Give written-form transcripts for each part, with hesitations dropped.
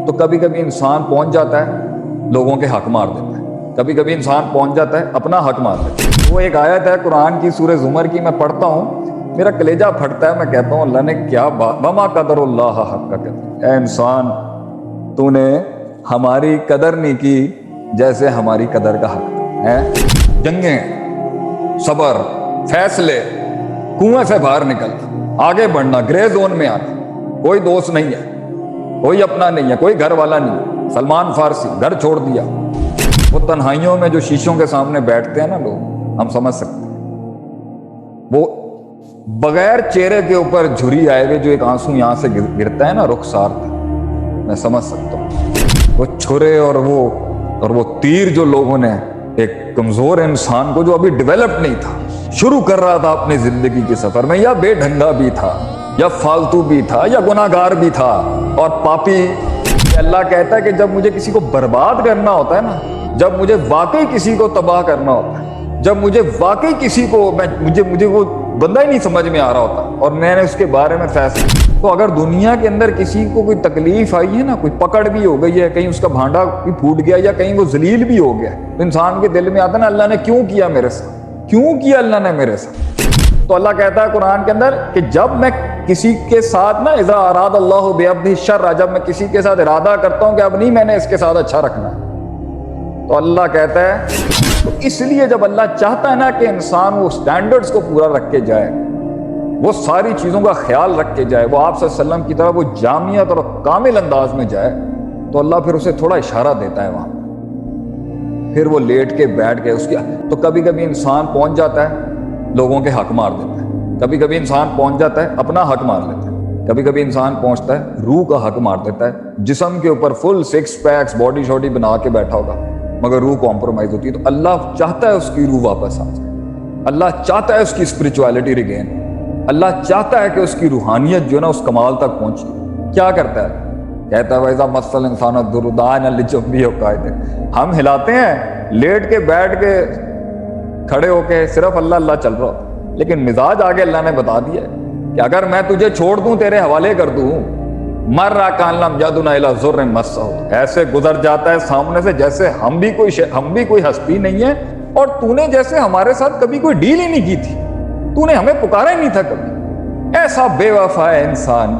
تو کبھی کبھی انسان پہنچ جاتا ہے لوگوں کے حق مار دیتا ہے، کبھی کبھی انسان پہنچ جاتا ہے اپنا حق مار دیتا ہے۔ وہ ایک آیت ہے قرآن کی سورہ زمر کی، میں پڑھتا ہوں میرا کلیجہ پھٹتا ہے، میں کہتا ہوں اللہ نے کیا بات، وما قدر اللہ حق قدر، اے انسان تو نے ہماری قدر نہیں کی جیسے ہماری قدر کا حق ہے۔ جنگیں، صبر، فیصلے، کنویں سے باہر نکلنا، آگے بڑھنا، گرے زون میں آنا، کوئی دوست نہیں ہے، کوئی اپنا نہیں ہے، کوئی گھر والا نہیں ہے۔ سلمان فارسی گھر چھوڑ دیا، وہ تنہائیوں میں جو شیشوں کے سامنے بیٹھتے ہیں نا لوگ، ہم سمجھ سکتے ہیں، وہ بغیر چہرے کے اوپر جھری آئے ہوئے جو ایک آنسو یہاں سے گرتا ہے نا رخسار تک، میں سمجھ سکتا ہوں وہ چھرے اور وہ تیر جو لوگوں نے ایک کمزور انسان کو جو ابھی ڈیولپ نہیں تھا، شروع کر رہا تھا اپنی زندگی کے سفر میں، یا بے ڈھنگا بھی تھا یا فالتو بھی تھا یا گناہ گار بھی تھا اور پاپی۔ اللہ کہتا ہے کہ جب مجھے کسی کو برباد کرنا ہوتا ہے نا، جب مجھے واقعی کسی کو تباہ کرنا ہوتا ہے، جب مجھے واقعی کسی کو مجھے وہ بندہ ہی نہیں سمجھ میں آ رہا ہوتا اور میں نے اس کے بارے میں فیصلہ، تو اگر دنیا کے اندر کسی کو کوئی تکلیف آئی ہے نا، کوئی پکڑ بھی ہو گئی ہے، کہیں اس کا بھانڈا بھی پھوٹ گیا یا کہیں وہ ذلیل بھی ہو گیا، تو انسان کے دل میں آتا ہے نا اللہ نے کیوں کیا میرے ساتھ، کیوں کیا اللہ نے میرے ساتھ۔ تو اللہ کہتا ہے قرآن کے اندر کہ جب میں کسی کے ساتھ نا اذا اراد اللہ بعبدہ الشر، جب میں کسی کے ساتھ ارادہ کرتا ہوں کہ اب نہیں میں نے اس کے ساتھ اچھا رکھنا ہے، تو اللہ کہتا ہے، تو اس لیے جب اللہ چاہتا ہے نا کہ انسان وہ سٹینڈرڈز کو پورا رکھ کے جائے، وہ ساری چیزوں کا خیال رکھ کے جائے، وہ آپ صلی اللہ علیہ وسلم کی طرح وہ جامعیت اور کامل انداز میں جائے، تو اللہ پھر اسے تھوڑا اشارہ دیتا ہے وہاں، پھر وہ لیٹ کے بیٹھ کے اس کی، تو کبھی کبھی انسان پہنچ جاتا ہے لوگوں کے حق مار دیتا ہے، کبھی کبھی انسان پہنچ جاتا ہے اپنا حق مار لیتا ہے، کبھی کبھی انسان پہنچتا ہے روح کا حق مار دیتا ہے، جسم کے اوپر فل سکس پیکس باڈی شاڈی بنا کے بیٹھا ہوگا مگر روح کمپرومائز ہوتی ہے، تو اللہ چاہتا ہے اس کی روح واپس آ جائے، اللہ چاہتا ہے اس کی اسپرچویلٹی ریگین، اللہ چاہتا ہے کہ اس کی روحانیت جو ہے نا اس کمال تک پہنچے۔ کیا کرتا ہے؟ کہتا ہے وَإِذَا مَسَّ الْإِنسَانَ الضُّرُّ دَعَانَا لِجَنبِهِ وَقَاعِدًا، ہم ہلاتے ہیں لیٹ کے بیٹھ کے کھڑے ہو کے، صرف اللہ اللہ چل رہا ہوتا، لیکن مزاج آگے اللہ نے بتا دیا ہے کہ اگر میں تجھے چھوڑ دوں، تیرے حوالے کر دوں، مَرَّ كَأَن لَّمْ يَدْعُنَا إِلَىٰ ضُرٍّ مَسَّهُ، ایسے گزر جاتا ہے سامنے سے جیسے ہم بھی کوئی ہستی نہیں ہے، اور تو نے جیسے ہمارے ساتھ کبھی کوئی ڈیل ہی نہیں کی تھی، تو نے ہمیں پکارا ہی نہیں تھا کبھی۔ ایسا بے وفا ہے انسان،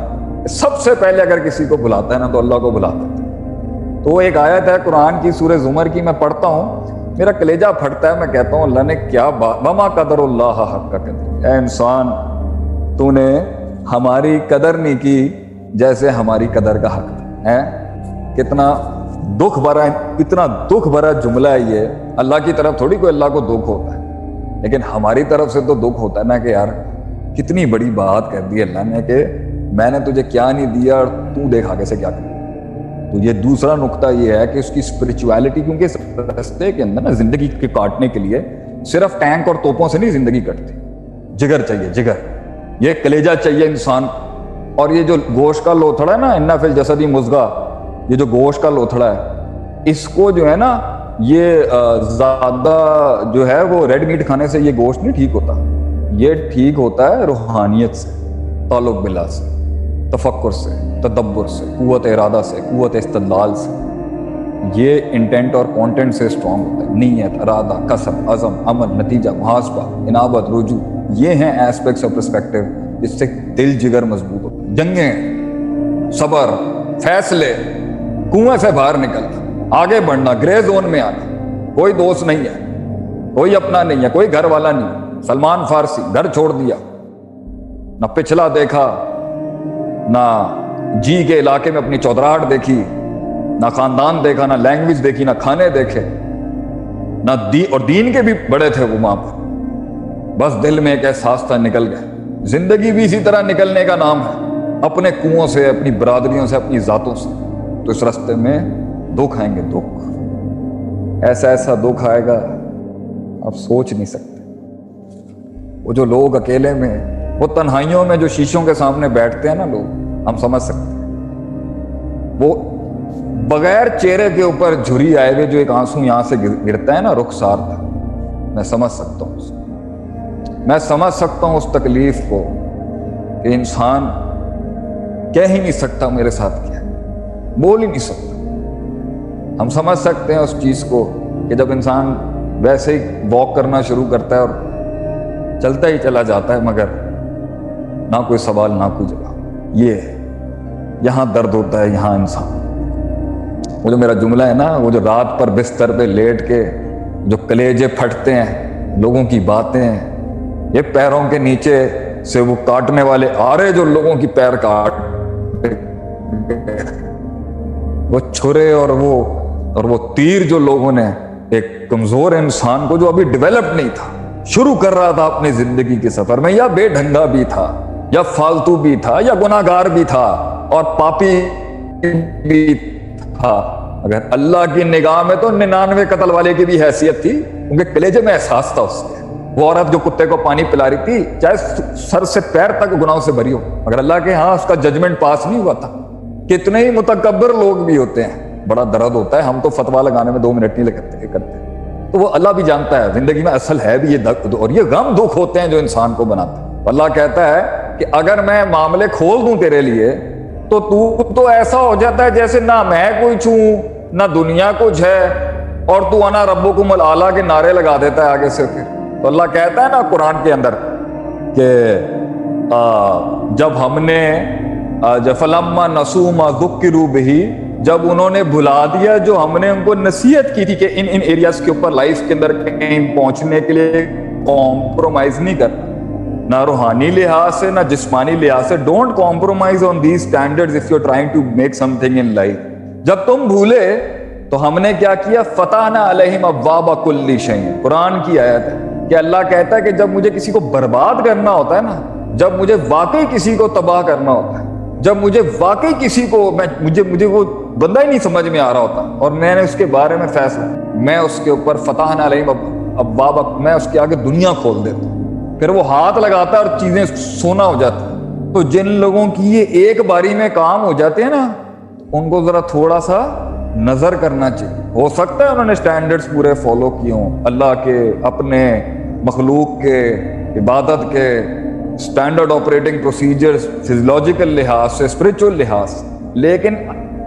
سب سے پہلے اگر کسی کو بلاتا ہے نا تو اللہ کو بلاتا ہے۔ تو وہ ایک آیت ہے قرآن کی سورہ زمر کی، میں پڑھتا ہوں میرا کلیجہ پھٹتا ہے، میں کہتا ہوں اللہ نے کیا بات، وما قدر اللہ حق قدر، اے انسان تو نے ہماری قدر نہیں کی جیسے ہماری قدر کا حق ہے۔ کتنا دکھ بھرا، اتنا دکھ بھرا جملہ ہے یہ، اللہ کی طرف تھوڑی کوئی اللہ کو دکھ ہوتا ہے، لیکن ہماری طرف سے تو دکھ ہوتا ہے نا کہ یار کتنی بڑی بات کر دی اللہ نے کہ میں نے تجھے کیا نہیں دیا اور تو دیکھ آگے سے کیا کر۔ تو یہ دوسرا نقطہ یہ ہے کہ اس کی اسپرچویلٹی، کیونکہ اس رستے کے اندر نا زندگی کے کاٹنے کے لیے صرف ٹینک اور توپوں سے نہیں زندگی کٹتی، جگر چاہیے، جگر، یہ کلیجہ چاہیے انسان، اور یہ جو گوشت کا لوتھڑا ہے نا، ان فی الجسد مضغہ، یہ جو گوشت کا لوتھڑا ہے، اس کو جو ہے نا یہ زیادہ جو ہے وہ ریڈ میٹ کھانے سے یہ گوشت نہیں ٹھیک ہوتا، یہ ٹھیک ہوتا ہے روحانیت سے، تعلق باللہ سے، تفکر سے، تدبر سے، قوت ارادہ سے، قوت استدلال سے، یہ انٹینٹ اور کانٹینٹ سے اسٹرانگ ہوتا ہے، نیت، ارادہ، قصد، عزم، عمل، نتیجہ، محاسبہ، انابت، رجوع، یہ ہیں ایسپیکٹس آف پرسپیکٹیو جس سے دل جگر مضبوط ہوتا ہے۔ جنگیں، صبر، فیصلے، کنویں سے باہر نکلنا، آگے بڑھنا، گرے زون میں آنا، کوئی دوست نہیں ہے، کوئی اپنا نہیں ہے، کوئی گھر والا نہیں ہے۔ سلمان فارسی گھر چھوڑ دیا، نہ پچھلا دیکھا، نہ جی کے علاقے میں اپنی چودراہٹ دیکھی، نہ خاندان دیکھا، نہ لینگویج دیکھی، نہ کھانے دیکھے، نہ اور دین کے بھی بڑے تھے وہ وہاں پر، بس دل میں ایک احساس تھا، نکل گئے۔ زندگی بھی اسی طرح نکلنے کا نام ہے، اپنے کنووں سے، اپنی برادریوں سے، اپنی ذاتوں سے۔ تو اس راستے میں دکھ آئیں گے، دکھ، ایسا ایسا دکھ آئے گا آپ سوچ نہیں سکتے۔ وہ جو لوگ اکیلے میں، وہ تنہائیوں میں جو شیشوں کے سامنے بیٹھتے ہیں نا لوگ، ہم سمجھ سکتے ہیں، وہ بغیر چہرے کے اوپر جھری آئے ہوئے جو ایک آنسو یہاں سے گرتا ہے نا رخسار تک، میں سمجھ سکتا ہوں اسے، میں سمجھ سکتا ہوں اس تکلیف کو کہ انسان کہہ ہی نہیں سکتا میرے ساتھ کیا، بول ہی نہیں سکتا. ہم سمجھ سکتے ہیں اس چیز کو کہ جب انسان ویسے ہی واک کرنا شروع کرتا ہے اور چلتا ہی چلا جاتا ہے مگر نہ کوئی سوال نہ کوئی جواب. یہ ہے یہاں درد ہوتا ہے یہاں انسان. وہ جو میرا جملہ ہے نا، وہ جو رات پر بستر پہ لیٹ کے جو کلیجے پھٹتے ہیں لوگوں کی باتیں ہیں، یہ پیروں کے نیچے سے وہ کاٹنے والے آرے جو لوگوں کی پیر کاٹ، وہ چھرے اور وہ تیر جو لوگوں نے ایک کمزور انسان کو جو ابھی ڈیولپ نہیں تھا، شروع کر رہا تھا اپنی زندگی کے سفر میں، یا بے ڈھنگا بھی تھا یا فالتو بھی تھا یا گناہگار بھی تھا اور پاپی بھی تھا، اگر اللہ کی نگاہ میں تو 99 قتل والے کی بھی حیثیت تھی، کیونکہ کلیجے میں احساس تھا اس کے. وہ عورت جو کتے کو پانی پلا رہی تھی چاہے سر سے پیر تک گناہوں سے بری ہو، مگر اللہ کے ہاں اس کا ججمنٹ پاس نہیں ہوا تھا. کتنے ہی متکبر لوگ بھی ہوتے ہیں، بڑا درد ہوتا ہے، ہم تو فتویٰ لگانے میں 2 منٹ نہیں کرتے. تو وہ اللہ بھی جانتا ہے زندگی میں اصل ہے بھی یہ اور یہ غم دکھ ہوتے ہیں جو انسان کو بناتے ہیں. اللہ کہتا ہے کہ اگر میں معاملے کھول دوں تیرے لیے تو ایسا ہو جاتا ہے جیسے نہ میں کوئی چھوں نہ دنیا کچھ ہے، اور تو انا ربکم الاعلیٰ کے نعرے لگا دیتا ہے آگے سے. پھر تو اللہ کہتا ہے نا قرآن کے اندر کہ جب ہم نے فلما نسوا ما ذکروا بہ، جب انہوں نے بھلا دیا جو ہم نے ان کو نصیحت کی تھی کہ ان ایریاز کے اوپر لائف کے اندر کہیں پہنچنے کے لیے کمپرومائز نہیں کرنا، نہ روحانی لحاظ سے نہ جسمانی لحاظ سے. Don't compromise on these standards if you are trying to make something in life. جب تم بھولے تو ہم نے کیا کیا، فتحنا علیہم ابواب کل شیء. قرآن کی آیت ہے کہ اللہ کہتا ہے کہ جب مجھے کسی کو برباد کرنا ہوتا ہے نا، جب مجھے واقعی کسی کو تباہ کرنا ہوتا ہے، جب مجھے واقعی کسی کو مجھے وہ بندہ ہی نہیں سمجھ میں آ رہا ہوتا اور میں نے اس کے بارے میں فیصلہ، میں اس کے اوپر فتحنا علیہم ابواب، میں اس کے آگے دنیا کھول دیتا ہوں، پھر وہ ہاتھ لگاتا ہے اور چیزیں سونا ہو جاتی. تو جن لوگوں کی یہ ایک باری میں کام ہو جاتے ہیں نا، ان کو ذرا تھوڑا سا نظر کرنا چاہیے. ہو سکتا ہے انہوں نے سٹینڈرڈز پورے فالو کیے ہوں، اللہ کے، اپنے مخلوق کے، عبادت کے سٹینڈرڈ آپریٹنگ پروسیجرز، فزیولوجیکل لحاظ سے، اسپرچول لحاظ سے، لیکن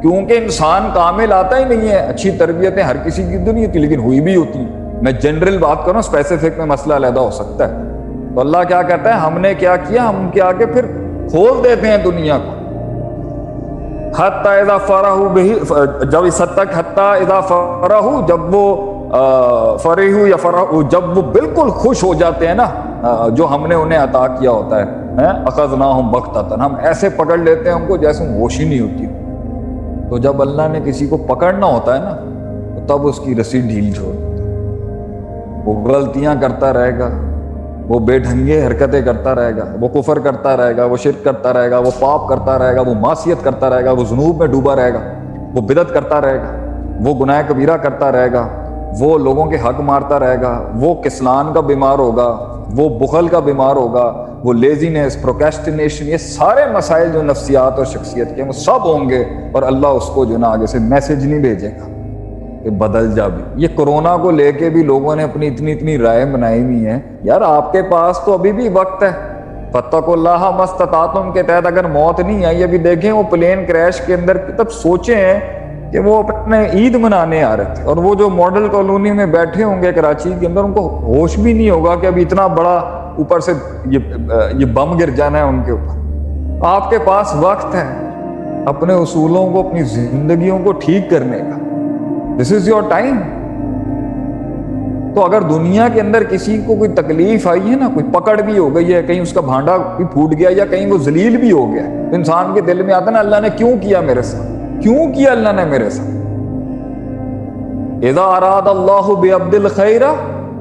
کیونکہ انسان کامل آتا ہی نہیں ہے. اچھی تربیتیں ہر کسی کی تو نہیں ہوتی، لیکن ہوئی بھی ہوتی ہیں. میں جنرل بات کروں، اسپیسیفک میں مسئلہ علیحدہ ہو سکتا ہے. تو اللہ کیا کہتا ہے، ہم نے کیا کیا، ہم کے آگے پھر کھول دیتے ہیں دنیا کو. حتی اذا فرحوا بہ، جب اس حد تک حتی اذا فرحوا، جب وہ فرحوا یا فرحوا، جب وہ بالکل خوش ہو جاتے ہیں نا جو ہم نے انہیں عطا کیا ہوتا ہے، اخذناہم بغتۃ، ہم ایسے پکڑ لیتے ہیں ان کو جیسے ہوش ہی نہیں ہوتی. تو جب اللہ نے کسی کو پکڑنا ہوتا ہے نا تو تب اس کی رسی ڈھیل چھوڑ دیتا ہے. وہ غلطیاں کرتا رہے گا، وہ بے ڈھنگے حرکتیں کرتا رہے گا، وہ کفر کرتا رہے گا، وہ شرک کرتا رہے گا، وہ پاپ کرتا رہے گا، وہ معصیت کرتا رہے گا، وہ ذنوب میں ڈوبا رہے گا، وہ بدعت کرتا رہے گا، وہ گناہ کبیرہ کرتا رہے گا، وہ لوگوں کے حق مارتا رہے گا، وہ کسلان کا بیمار ہوگا، وہ بخل کا بیمار ہوگا، وہ لیزینس، پروکیسٹینیشن، یہ سارے مسائل جو نفسیات اور شخصیت کے ہیں وہ سب ہوں گے. اور اللہ اس کو جو نا آگے سے میسج نہیں بھیجے گا کہ بدل جا بھی. یہ کرونا کو لے کے بھی لوگوں نے اپنی اتنی رائے بنائی ہوئی ہیں. یار آپ کے پاس تو ابھی بھی وقت ہے. فاتقوا اللہ ما استطعتم کے تحت اگر موت نہیں آئی، ابھی دیکھیں وہ پلین کریش کے اندر تب سوچیں کہ وہ اپنے عید منانے آ رہے تھے اور وہ جو ماڈل کالونی میں بیٹھے ہوں گے کراچی کے اندر، ان کو ہوش بھی نہیں ہوگا کہ ابھی اتنا بڑا اوپر سے یہ بم گر جانا ہے ان کے اوپر. آپ کے پاس وقت ہے اپنے اصولوں کو، اپنی زندگیوں کو ٹھیک کرنے کا. دس از یور ٹائم. تو اگر دنیا کے اندر کسی کو کوئی تکلیف آئی ہے نا، کوئی پکڑ بھی ہو گئی ہے، کہیں اس کا بھانڈا بھی پھوٹ گیا یا کہیں وہ ذلیل بھی ہو گیا، تو انسان کے دل میں آتا ہے نا اللہ نے کیوں کیا میرے ساتھ، کیوں کیا اللہ نے میرے ساتھ. اذا اراد اللہ بعبد الخیر،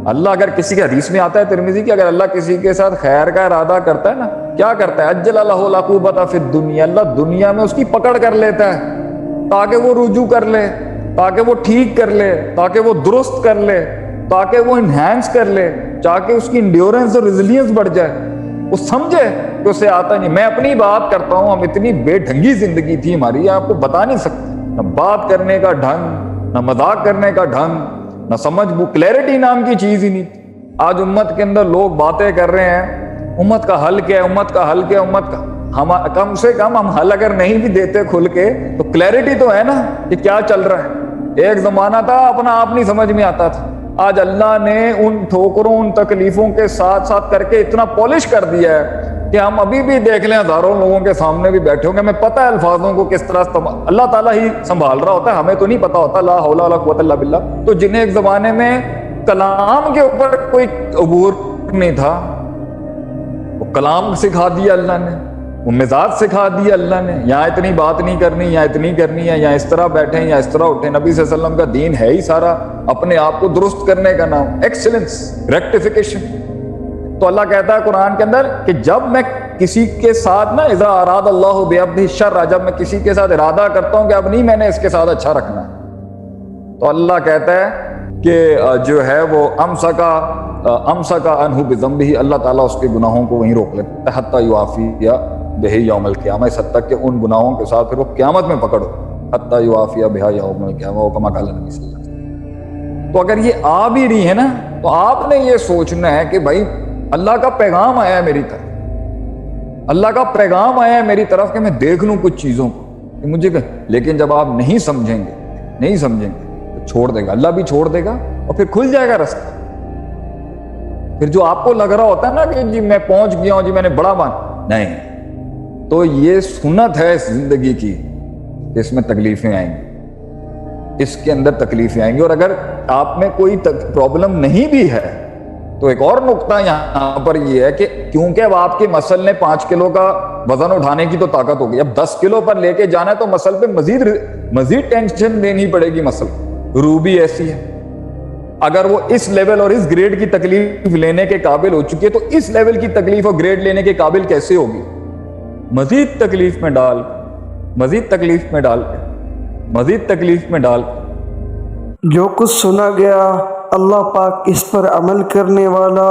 اللہ اگر کسی کے، حدیث میں آتا ہے ترمذی کی، اگر اللہ کسی کے ساتھ خیر کا ارادہ کرتا ہے نا، کیا کرتا ہے، اجل له العقوبۃ فی الدنیا، اللہ دنیا میں اس کی پکڑ کر لیتا ہے تاکہ وہ رجوع کر لے، تاکہ وہ ٹھیک کر لے، تاکہ وہ درست کر لے، تاکہ وہ انہینس کر لے، تاکہ اس کی انڈیورنس اور ریزیلینس بڑھ جائے. وہ سمجھے کہ اسے آتا نہیں. میں اپنی بات کرتا ہوں، ہم اتنی بے ڈھنگی زندگی تھی ہماری، آپ کو بتا نہیں سکتے. نہ بات کرنے کا ڈھنگ، نہ مذاق کرنے کا ڈھنگ، نہ سمجھ، وہ کلیئرٹی نام کی چیز ہی نہیں تھی. آج امت کے اندر لوگ باتیں کر رہے ہیں، امت کا حل کیا ہے، امت کا حل کیا ہے، امت کا ہم کم سے کم ہم حل اگر نہیں بھی دیتے کھل کے تو کلیئرٹی تو ہے نا کہ کیا چل رہا ہے. ایک زمانہ تھا اپنا آپ نہیں سمجھ میں آتا تھا. آج اللہ نے ان ٹھوکروں ان تکلیفوں کے ساتھ ساتھ کر کے اتنا پالش کر دیا ہے کہ ہم ابھی بھی دیکھ لیں ہزاروں لوگوں کے سامنے بھی بیٹھے ہوں گے, ہمیں پتہ ہے الفاظوں کو کس طرح اللہ تعالیٰ ہی سنبھال رہا ہوتا ہے, ہمیں تو نہیں پتا ہوتا. لا حول ولا قوت الا باللہ. تو جنہیں ایک زمانے میں کلام کے اوپر کوئی عبور نہیں تھا, وہ کلام سکھا دیا اللہ نے, وہ مزاج سکھا دیا اللہ نے. یہاں اتنی بات نہیں کرنی, یہاں اتنی کرنی ہے, یہاں اس طرح بیٹھیں, یہاں اس طرح اٹھیں. نبی صلی اللہ علیہ وسلم کا دین ہے ہی سارا اپنے آپ کو درست کرنے کا نام, ایکسلنس, ریکٹیفیکیشن. تو اللہ کہتا ہے قرآن کے اندر کہ جب میں کسی کے ساتھ نا اذا اراد اللہ بعبدہ الشر, جب میں کسی کے ساتھ ارادہ کرتا ہوں کہ اب نہیں میں نے اس کے ساتھ اچھا رکھنا, تو اللہ کہتا ہے کہ جو ہے وہ امسکا عنہ بذنبہ, اللہ تعالیٰ اس کے گناہوں کو وہیں روک لیتا ہے حتی یعافی بہ یوم القیامہ, اس حد تک کہ ان گناہوں کے ساتھ پھر وہ قیامت میں پکڑو. حتی یعافی بہ یوم القیامہ, وہ کما قال نبی صلی اللہ علیہ وسلم. تو اگر یہ آ بھی رہی ہے نا, تو آپ نے یہ سوچنا ہے کہ بھائی اللہ کا پیغام آیا ہے میری طرف, اللہ کا پیغام آیا ہے میری طرف کہ میں دیکھ لوں کچھ چیزوں کو کہ مجھے. لیکن جب آپ نہیں سمجھیں گے تو چھوڑ دے گا, اللہ بھی چھوڑ دے گا, اور پھر کھل جائے گا رستہ. پھر جو آپ کو لگ رہا ہوتا ہے نا کہ جی میں پہنچ گیا ہوں, جی میں نے بڑا نہیں, تو یہ سنت ہے اس زندگی کی, اس میں تکلیفیں آئیں گی, اس کے اندر تکلیفیں آئیں گی. اور اگر آپ میں کوئی پرابلم نہیں بھی ہے تو ایک اور نقطہ یہاں پر یہ ہے کہ کیونکہ اب آپ کے مسل نے 5 کلو کا وزن اٹھانے کی تو طاقت ہوگی, اب 10 کلو پر لے کے جانا ہے تو مسل پہ مزید ٹینشن دینی پڑے گی. مسل روح بھی ایسی ہے, اگر وہ اس لیول اور اس گریڈ کی تکلیف لینے کے قابل ہو چکی ہے تو اس لیول کی تکلیف اور گریڈ لینے کے قابل کیسے ہوگی؟ مزید تکلیف میں ڈال. جو کچھ سنا گیا اللہ پاک اس پر عمل کرنے والا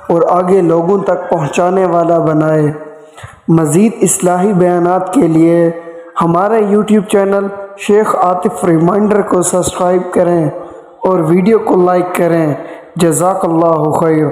اور آگے لوگوں تک پہنچانے والا بنائے. مزید اصلاحی بیانات کے لیے ہمارے یوٹیوب چینل شیخ عاطف ریمائنڈر کو سبسکرائب کریں اور ویڈیو کو لائک کریں. جزاک اللہ خیر.